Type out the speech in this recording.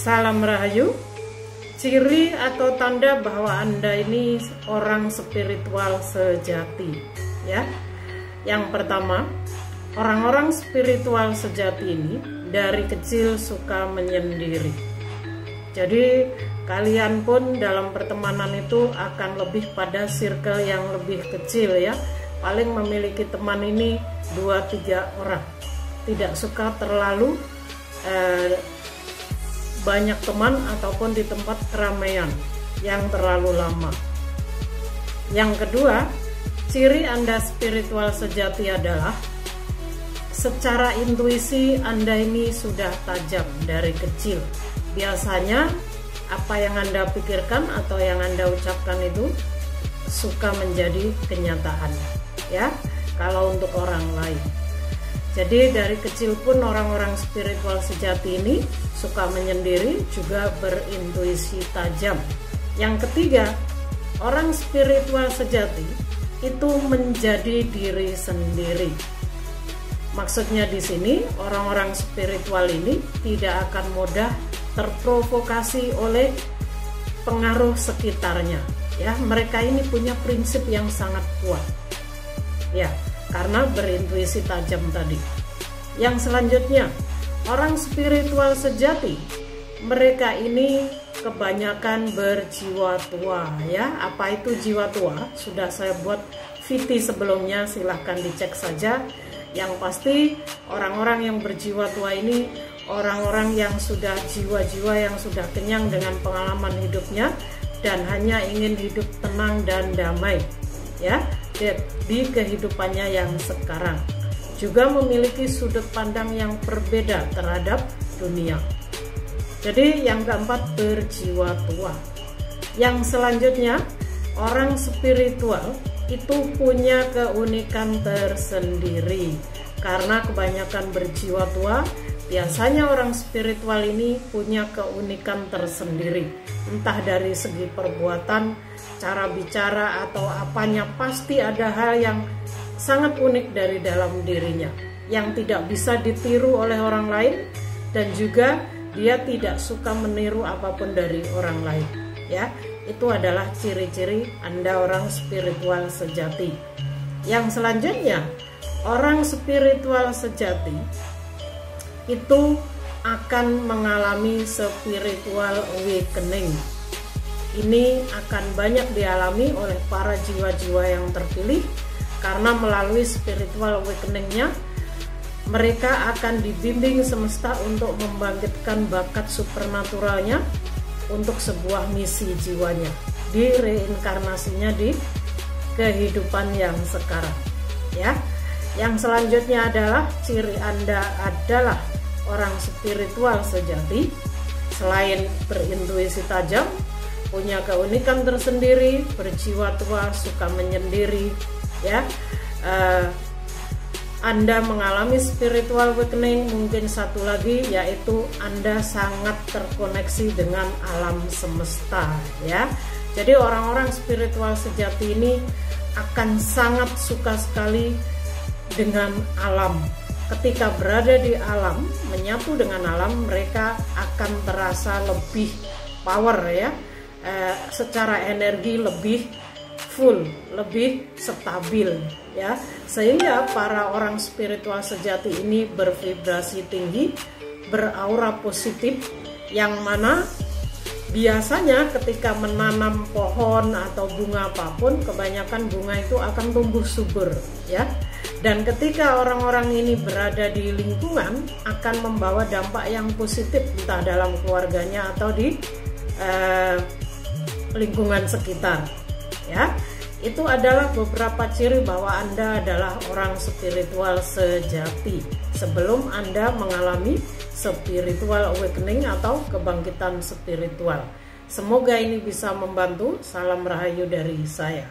Salam Rahayu. Ciri atau tanda bahwa Anda ini orang spiritual sejati, ya. Yang pertama, orang-orang spiritual sejati ini dari kecil suka menyendiri. Jadi kalian pun dalam pertemanan itu akan lebih pada circle yang lebih kecil, ya. Paling memiliki teman ini 2-3 orang. Tidak suka terlalu banyak teman ataupun di tempat keramaian yang terlalu lama. Yang kedua, ciri Anda spiritual sejati adalah secara intuisi Anda ini sudah tajam dari kecil. Biasanya apa yang Anda pikirkan atau yang Anda ucapkan itu suka menjadi kenyataan, ya, kalau untuk orang lain. Jadi dari kecil pun orang-orang spiritual sejati ini suka menyendiri, juga berintuisi tajam. Yang ketiga, orang spiritual sejati itu menjadi diri sendiri. Maksudnya di sini orang-orang spiritual ini tidak akan mudah terprovokasi oleh pengaruh sekitarnya. Ya, mereka ini punya prinsip yang sangat kuat. Ya, karena berintuisi tajam tadi. Yang selanjutnya, orang spiritual sejati, mereka ini kebanyakan berjiwa tua, ya. Apa itu jiwa tua? Sudah saya buat VT sebelumnya, silahkan dicek saja. Yang pasti orang-orang yang berjiwa tua ini orang-orang yang sudah jiwa-jiwa yang sudah kenyang dengan pengalaman hidupnya dan hanya ingin hidup tenang dan damai, ya, di kehidupannya yang sekarang. Juga memiliki sudut pandang yang berbeda terhadap dunia. Jadi yang keempat, berjiwa tua. Yang selanjutnya, orang spiritual itu punya keunikan tersendiri. Karena kebanyakan berjiwa tua, biasanya orang spiritual ini punya keunikan tersendiri. Entah dari segi perbuatan, cara bicara, atau apanya, pasti ada hal yang sangat unik dari dalam dirinya yang tidak bisa ditiru oleh orang lain, dan juga dia tidak suka meniru apapun dari orang lain, ya. Itu adalah ciri-ciri Anda orang spiritual sejati. Yang selanjutnya, orang spiritual sejati itu akan mengalami spiritual awakening. Ini akan banyak dialami oleh para jiwa-jiwa yang terpilih, karena melalui spiritual awakening-nya mereka akan dibimbing semesta untuk membangkitkan bakat supernaturalnya untuk sebuah misi jiwanya, di reinkarnasinya di kehidupan yang sekarang, ya. Yang selanjutnya adalah ciri Anda adalah orang spiritual sejati. Selain berintuisi tajam, punya keunikan tersendiri, berjiwa tua, suka menyendiri, ya, Anda mengalami spiritual awakening. Mungkin satu lagi yaitu Anda sangat terkoneksi dengan alam semesta, ya. Jadi orang-orang spiritual sejati ini akan sangat suka sekali dengan alam. Ketika berada di alam, menyatu dengan alam, mereka akan terasa lebih power, ya, secara energi lebih full, lebih stabil, ya. Sehingga para orang spiritual sejati ini bervibrasi tinggi, beraura positif, yang mana biasanya ketika menanam pohon atau bunga apapun, kebanyakan bunga itu akan tumbuh subur, ya. Dan ketika orang-orang ini berada di lingkungan, akan membawa dampak yang positif, entah dalam keluarganya atau di lingkungan sekitar, ya. Itu adalah beberapa ciri bahwa Anda adalah orang spiritual sejati sebelum Anda mengalami spiritual awakening atau kebangkitan spiritual. Semoga ini bisa membantu. Salam Rahayu dari saya.